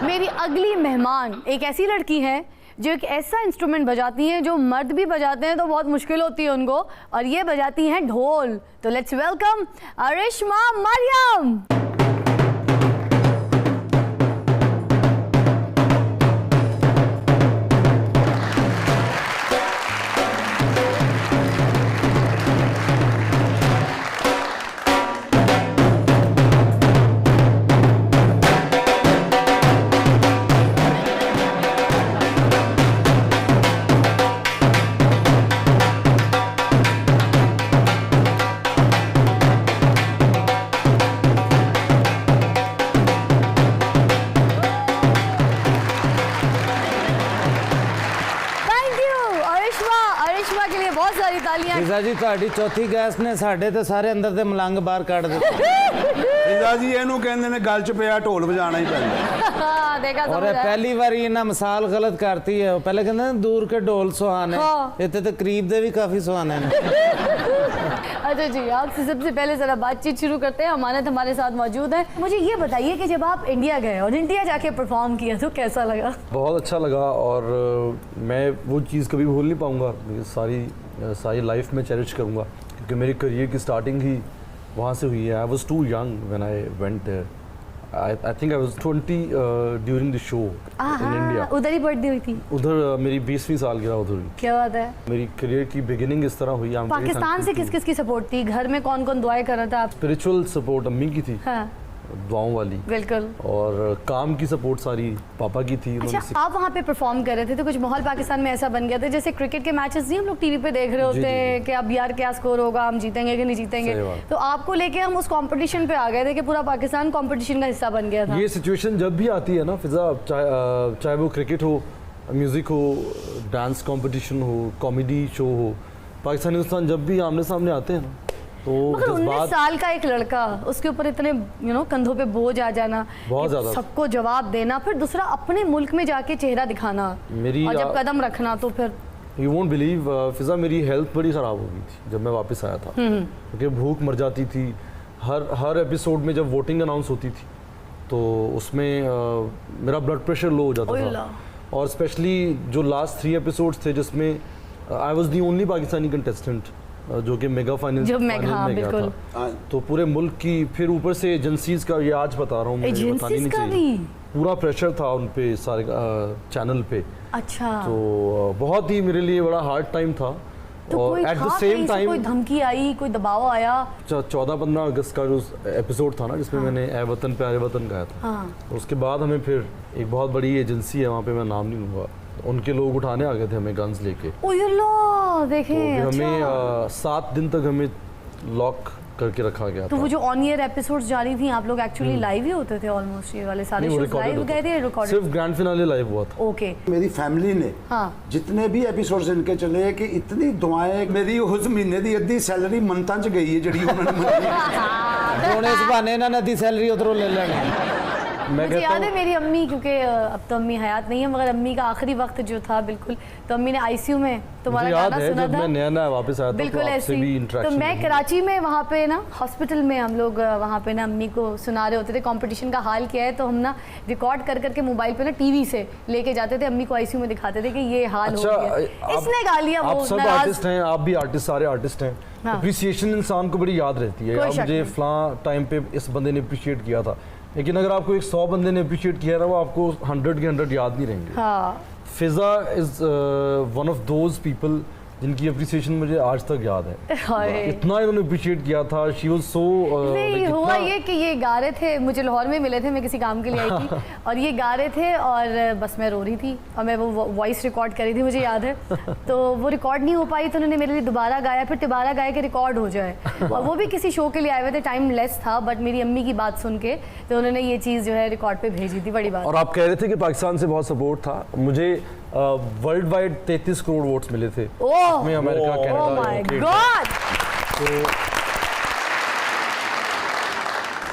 मेरी अगली मेहमान एक ऐसी लड़की है जो एक ऐसा इंस्ट्रूमेंट बजाती हैं जो मर्द भी बजाते हैं तो बहुत मुश्किल होती है उनको, और ये बजाती हैं ढोल। तो लेट्स वेलकम अरिश्मा मरियम। फिजा जी ਤੁਹਾਡੀ ਚੌਥੀ ਗੈਸ ਨੇ ਸਾਡੇ ਤੇ ਸਾਰੇ ਅੰਦਰ ਦੇ ਮਲੰਗ ਬਾਹਰ ਕੱਢ ਦਿੱਤੇ। ਫਿਜ਼ਾ ਜੀ ਇਹਨੂੰ ਕਹਿੰਦੇ ਨੇ ਗੱਲ 'ਚ ਪਿਆ ਢੋਲ ਵਜਾਣਾ ਹੀ ਪੈਂਦਾ। देखा और पहली बार इन्हें मिसाल गलत करती है। पहले कहते हैं दूर के ढोल सुहाने, इतने तो करीब दे भी काफी सुहाने हैं। अच्छा जी, आपसे सबसे पहले जरा बातचीत शुरू करते हैं। अमानत हमारे साथ मौजूद है। मुझे ये बताइए कि जब आप इंडिया गए और इंडिया जाके परफॉर्म किया तो कैसा लगा? बहुत अच्छा लगा और मैं वो चीज़ कभी भूल नहीं पाऊँगा। सारी लाइफ में चेरिश करूँगा क्योंकि मेरी करियर की स्टार्टिंग ही वहाँ से हुई है। I was too young when I went there. I think I was 20 during the show in India. उधर ही बर्थडे हुई थी? उधर मेरी 20वीं साल गिरा उधर ही। क्या बात है। मेरी करियर की बिगिनिंग इस तरह हुई। पाकिस्तान से किस किस की सपोर्ट थी? घर में कौन कौन दुआएं कर रहा था? आप स्पिरिचुअल सपोर्ट अम्मी की थी, हाँ। दुआओं वाली, बिल्कुल। और काम की सपोर्ट सारी पापा की थी। अच्छा, आप वहाँ पे परफॉर्म कर रहे थे तो कुछ माहौल पाकिस्तान में ऐसा बन गया था जैसे क्रिकेट के मैचेस नहीं हम लोग टीवी पे देख रहे होते हैं कि अब यार क्या स्कोर होगा, हम जीतेंगे कि नहीं जीतेंगे, तो आपको लेके हम उस कंपटीशन पे आ गए थे कि पूरा पाकिस्तान कंपटीशन का हिस्सा बन गया था। ये सिचुएशन जब भी आती है ना फिजा, चाहे वो क्रिकेट हो, म्यूजिक हो, डांस कॉम्पिटिशन हो, कॉमेडी शो हो, पाकिस्तान हिंदुस्तान जब भी आमने सामने आते हैं ना तो मगर 19 साल का एक लड़का, उसके ऊपर इतने कंधों पे बोझ आ जाना, बहुत ज्यादा, सबको जवाब देना, फिर दूसरा अपने मुल्क में जाके चेहरा दिखाना और जब कदम रखना, तो फिर यू वोंट बिलीव फिजा मेरी हेल्थ बड़ी ख़राब हो गई थी जब मैं वापस आया था क्योंकि भूख मर जाती थी। हर एपिसोड में जब वोटिंग अनाउंस होती थी तो उसमें मेरा ब्लड प्रेशर लो हो जाता था, और स्पेशली जो लास्ट 3 एपिसोड्स थे जिसमें I was the only Pakistani contestant जो कि मेगा फाइनल में गया था। तो पूरे मुल्क की, फिर ऊपर से एजेंसीज का, ये आज बता रहा हूँ, मुझे बतानी नहीं चाहिए, पूरा प्रेशर था उन पे सारे चैनल पे। अच्छा। तो बहुत ही मेरे लिए बड़ा हार्ड टाइम था। तो और एट द सेम टाइम कोई धमकी आई, कोई दबाव आया? 14-15 अगस्त का जो एपिसोड था ना जिसमें मैंने ए वतन प्यारे वतन गाया था, तो उसके बाद हमें फिर एक बहुत बड़ी एजेंसी है वहाँ पे, मैं नाम नहीं लूँगा, उनके लोग उठाने आ गए थे हमें गन्स लेके। देखें, तो हमें 7 दिन तक हमें लॉक करके रखा गया तो था। वो जो ऑन ईयर एपिसोड्स जारी थी, आप लोग एक्चुअली लाइव ही होते थे ऑलमोस्ट? ये वाले सारे शोज लाइव गए थे, रिकॉर्डेड? सिर्फ ग्रैंड फिनाले लाइव हुआ था। ओके। मेरी फैमिली ने जितने भी एपिसोड्स इनके चले कि इतनी दुआएं, मेरी उस महीने दी अद्धी सैलरी मनतां च गई है जड़ी उन्होंने हुण इस बहाने इन्होंने अद्धी सैलरी उधरों ले लेनी। मुझे याद है मेरी अम्मी, क्योंकि अब तो अम्मी हयात नहीं है, मगर अम्मी का आखिरी वक्त जो था बिल्कुल, तो अम्मी ने आईसीयू में तुम्हारा गाना सुना था। मैं नया वापस आया था बिल्कुल ऐसे ही। तो मैं कराची में वहाँ पे ना हॉस्पिटल में हम लोग वहाँ पे ना अम्मी को सुना रहे होते थे कंपटीशन का हाल क्या है, तो हम ना रिकॉर्ड कर करके मोबाइल पे ना टीवी से लेके जाते थे, अम्मी को आईसीयू में दिखाते थे कि ये हाल हो गया, इसने गा लिया। आप सब आर्टिस्ट हैं, आप भी आर्टिस्ट, सारे आर्टिस्ट हैं। अप्रिसिएशन इंसान को बड़ी याद रहती है। मुझे फलां टाइम पे इस बंदे ने अप्रिशिएट किया था, लेकिन अगर आपको एक 100 बंदे ने अप्रिशिएट किया ना, वो आपको 100 के 100 याद नहीं रहेंगे। Fiza is one of those people जिनकी अप्रिसिएशन मुझे आज तक याद है। इतना इन्होंने अप्रिशिएट किया था। शी वाज सो नहीं हुआ ये कि ये गा रहे थे, मुझे लाहौर में मिले थे, मैं किसी काम के लिए आई थी और ये गा रहे थे और बस मैं रो रही थी और मैं वो वॉइस रिकॉर्ड करी थी, मुझे याद है। तो वो रिकॉर्ड नहीं हो पाई तो उन्होंने मेरे लिए दोबारा गाया, फिर दोबारा गाया कि रिकॉर्ड हो जाए, और वो भी किसी शो के लिए आए हुए थे, टाइम लेस था, बट मेरी अम्मी की बात सुन के तो उन्होंने ये चीज़ जो है रिकॉर्ड पे भेजी थी। बड़ी बात। और आप कह रहे थे कि पाकिस्तान से बहुत सपोर्ट था। मुझे वर्ल्ड वाइड 33 करोड़ वोट्स मिले थे। उसमें America, Canada,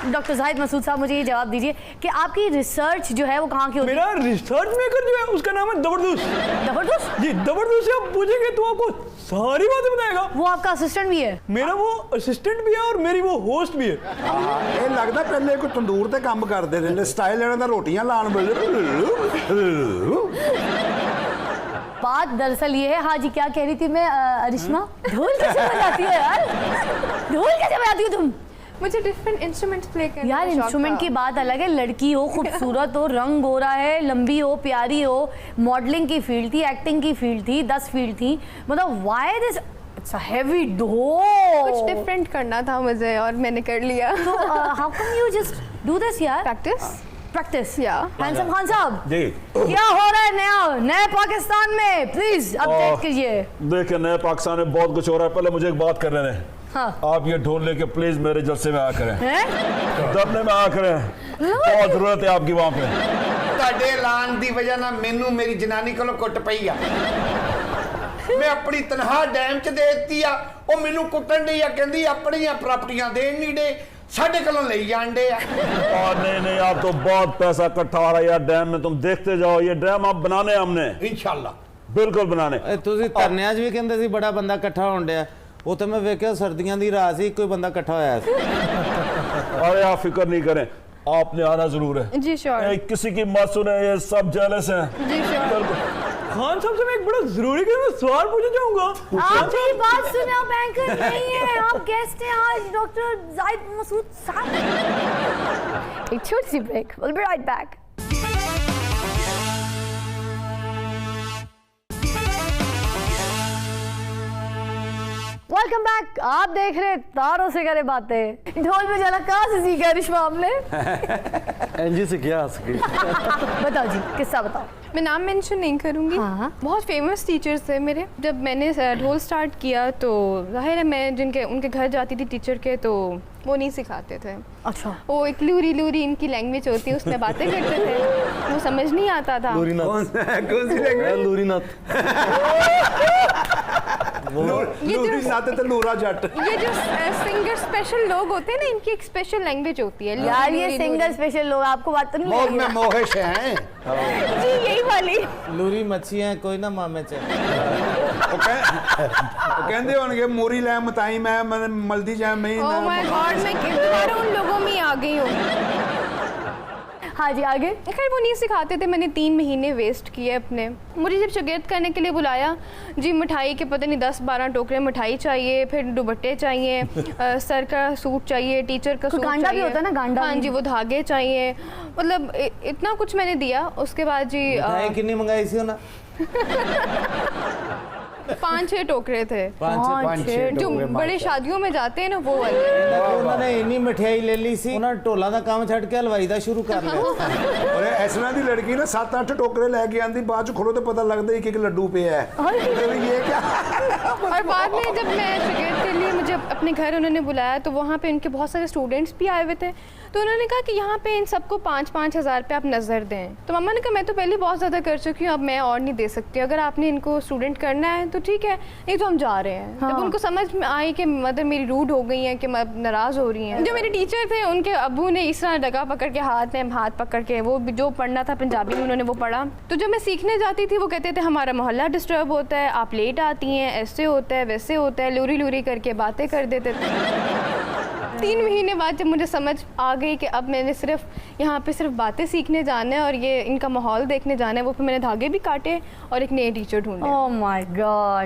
doctor Zahid Masood साहब मुझे ये जवाब दीजिए कि आपकी रिसर्च जो है वो कहाँ की होती है? मेरा रिसर्च मेकर जो है उसका नाम है जबरदस्त। जबरदस्त? जी जबरदस्त से आप पूछेंगे तो आपको सारी बातें बताएगा। वो आपका असिस्टेंट भी है? मेरा वो असिस्टेंट भी है और मेरी वो होस्ट भी है। ਇਹ ਲੱਗਦਾ ਪਹਿਲੇ ਕੋਈ ਤੰਦੂਰ ਤੇ ਕੰਮ ਕਰਦੇ ਰਹਿੰਦੇ ਸਟਾਈਲ ਇਹਨਾਂ ਦਾ ਰੋਟੀਆਂ ਲਾਣ ਵੇਲੇ बात दरअसल ये है, हाँ जी क्या कह रही थी मैं अरिश्मा? ढोल कैसे बजाती हो यार? ढोल कैसे बजाती हो तुम? मुझे डिफरेंट इंस्ट्रूमेंट्स प्ले करने यार का शौक इंस्ट्रूमेंट था। की बात अलग है, लड़की हो, खूबसूरत हो, रंग गोरा है, लंबी हो, प्यारी हो, मॉडलिंग की फील्ड थी, एक्टिंग की फील्ड थी, 10 फील्ड थी, मतलब why this it's a heavy ढोल? कुछ डिफरेंट करना था मुझे और मैंने कर लिया। तो how come you just do this यार? Practice practice. या हैंडसम खान साहब जी क्या हो रहा है नए पाकिस्तान में? प्लीज अपडेट कीजिए। देखिए नए पाकिस्तान में बहुत कुछ हो रहा है। पहले मुझे एक बात कर लेने हैं। हाँ। आप ये ढोल लेके प्लीज मेरे जलसे में आया करें, हैं? दबने में आया करें, बहुत जरूरत है आपकी वहां पे। ਤੁਹਾਡੇ ਐਲਾਨ ਦੀ ਵਜ੍ਹਾ ਨਾਲ ਮੈਨੂੰ ਮੇਰੀ ਜਨਾਨੀ ਕੋਲੋਂ ਕੁੱਟ ਪਈ ਆ। ਮੈਂ ਆਪਣੀ ਤਨਖਾਹ ਡੈਮ 'ਚ ਦੇ ਦਿੱਤੀ ਆ, ਉਹ ਮੈਨੂੰ ਕੁੱਟਣ ਡਈ ਆ, ਕਹਿੰਦੀ ਆਪਣੀਆਂ ਪ੍ਰਾਪਰਟੀਆਂ ਦੇਣ ਨਹੀਂ ਡੇ, ਸਾਡੇ ਕੋਲੋਂ ਲਈ ਜਾਂਦੇ ਆ। और नहीं आप तो बहुत पैसा इकट्ठा हो रहा है यार डैम में, तुम देखते जाओ। ये डैम आप बनाने हमने ਇਨਸ਼ਾਅੱਲਾ बिल्कुल बनाने। ਤੁਸੀਂ ਧਰਨਿਆਂ 'ਚ ਵੀ ਕਹਿੰਦੇ ਸੀ ਬੜਾ ਬੰਦਾ ਇਕੱਠਾ ਹੋਣ ਡਿਆ, ਉੱਥੇ ਮੈਂ ਵੇਖਿਆ ਸਰਦੀਆਂ ਦੀ ਰਾਤ ਸੀ, ਇੱਕੋ ਹੀ ਬੰਦਾ ਇਕੱਠਾ ਹੋਇਆ ਸੀ। अरे आप फिक्र नहीं करें, आपने आना जरूर है। जी श्योर। किसी की मत सुने, ये सब जेलस हैं। जी श्योर। खान साहब से मैं एक बड़ा जरूरी सवाल पूछना चाहूंगा। आप मेरी बात सुने, आप एंकर नहीं है, आप गेस्ट हैं आज डॉक्टर जाहिद मसूद साहब। एक छोटी सी break, we'll be right back। Welcome back. आप देख रहे तारों से करे बातें। ढोल बजाना कहाँ से सीखा रिश्मा आपने? एनजी से क्या सके। बताओ जी, किस्सा बताओ। मैं नाम मेंशन नहीं करूंगी। हाँ। बहुत फेमस टीचर्स थे मेरे। जब मैंने ढोल स्टार्ट किया तो जाहिर है मैं उनके घर जाती थी टीचर के, तो वो नहीं सिखाते थे। अच्छा। वो एक लूरी इनकी लैंग्वेज होती है, उसमें बातें करते थे, वो समझ नहीं आता था। लूरीनाथ। कौन सी लैंग्वेज? लूरीनाथ। लूरी नाते तो लूरा जट। ये जो सिंगर स्पेशल लोग होते हैं ना, इनकी एक स्पेशल लैंग्वेज होती है। यार लूरी, ये लूरी, सिंगर लूरी। स्पेशल लोग आपको बात तो नहीं ਬਹੁਤ लगी ਮੈਂ ना? ਮੋਹਿਸ਼ ਹੈ। जी यही वाली। ਲੂਰੀ ਮੱਛੀਆਂ ਕੋਈ ਨਾ ਮਾਮੇ 'ਚ। ਉਹ ਕਹਿੰਦੇ ਹੋਣਗੇ ਮੋਰੀ ਲੈ ਮਤਾਈ ਮੈਂ ਮਲਦੀ ਜਾ ਮੈਂ ओह माय गॉड, मैं किस बार उन लोगों में आ गई हूँ। हाँ जी आगे। खैर वो नहीं सिखाते थे, मैंने 3 महीने वेस्ट किए अपने। मुझे जब शागिर्द करने के लिए बुलाया, जी मिठाई के पता नहीं 10-12 टोकरे मिठाई चाहिए, फिर दुपट्टे चाहिए, सर का सूट चाहिए, टीचर का सूट गांडा भी चाहिए। होता है ना, गांडा हाँ भी। जी, वो धागे चाहिए, मतलब इतना कुछ मैंने दिया। उसके बाद जी ਮਿਠਾਈ ਕਿੰਨੀ ਮੰਗਾਈ ਸੀ ਉਹਨਾਂ? 5-6 टोकरे थे, पाँच छः जो बड़े शादियों में जाते हैं ना, वो वाले। ਉਹਨਾਂ ਨੇ ਇੰਨੀ ਮਠਿਆਈ ਲੈ ਲਈ ਸੀ, ਉਹਨਾਂ ਢੋਲਾਂ ਦਾ ਕੰਮ ਛੱਡ ਕੇ ਹਲਵਾਈ ਦਾ ਸ਼ੁਰੂ ਕਰ ਲਿਆ। ਔਰ ਇਸ ਤਰ੍ਹਾਂ ਦੀ ਲੜਕੀ ਨਾ 7-8 ਟੋਕਰੇ ਲੈ ਕੇ ਆਂਦੀ, ਬਾਅਦ ਚ ਖੋਲੋ ਤੇ ਪਤਾ ਲੱਗਦਾ ਇੱਕ ਲੱਡੂ ਪਿਆ ਹੈ। ਇਹ क्या? और बाद में जब मैं शागिर्द के लिए मुझे अपने घर उन्होंने बुलाया, तो वहाँ पे उनके बहुत सारे स्टूडेंट्स भी आए हुए थे। तो उन्होंने कहा कि यहाँ पे इन सबको 5-5 हज़ार रुपये आप नज़र दें। तो मम्मा ने कहा मैं तो पहले बहुत ज़्यादा कर चुकी हूँ, अब मैं और नहीं दे सकती। अगर आपने इनको स्टूडेंट करना है तो ठीक है, नहीं तो हम जा रहे हैं। हाँ। जब उनको समझ में आई कि मदर मेरी रूड हो गई है, कि नाराज़ हो रही हैं, जो मेरे टीचर थे उनके अब्बू ने इस तरह डगा पकड़ के हाथ में हाथ पकड़ के वो जो पढ़ना था पंजाबी में उन्होंने वो पढ़ा। तो जब मैं सीखने जाती थी वो कहते थे हमारा मोहल्ला डिस्टर्ब होता है, आप लेट आती हैं, ऐसे होता है वैसे होता है, लूरी करके बातें कर देते थे। 3 महीने बाद जब मुझे समझ आ गई कि अब मैंने सिर्फ यहाँ पे सिर्फ बातें सीखने जाना है और ये इनका माहौल देखने जाना है, वो फिर मैंने धागे भी काटे और एक नए टीचर ढूंढे। Oh my God.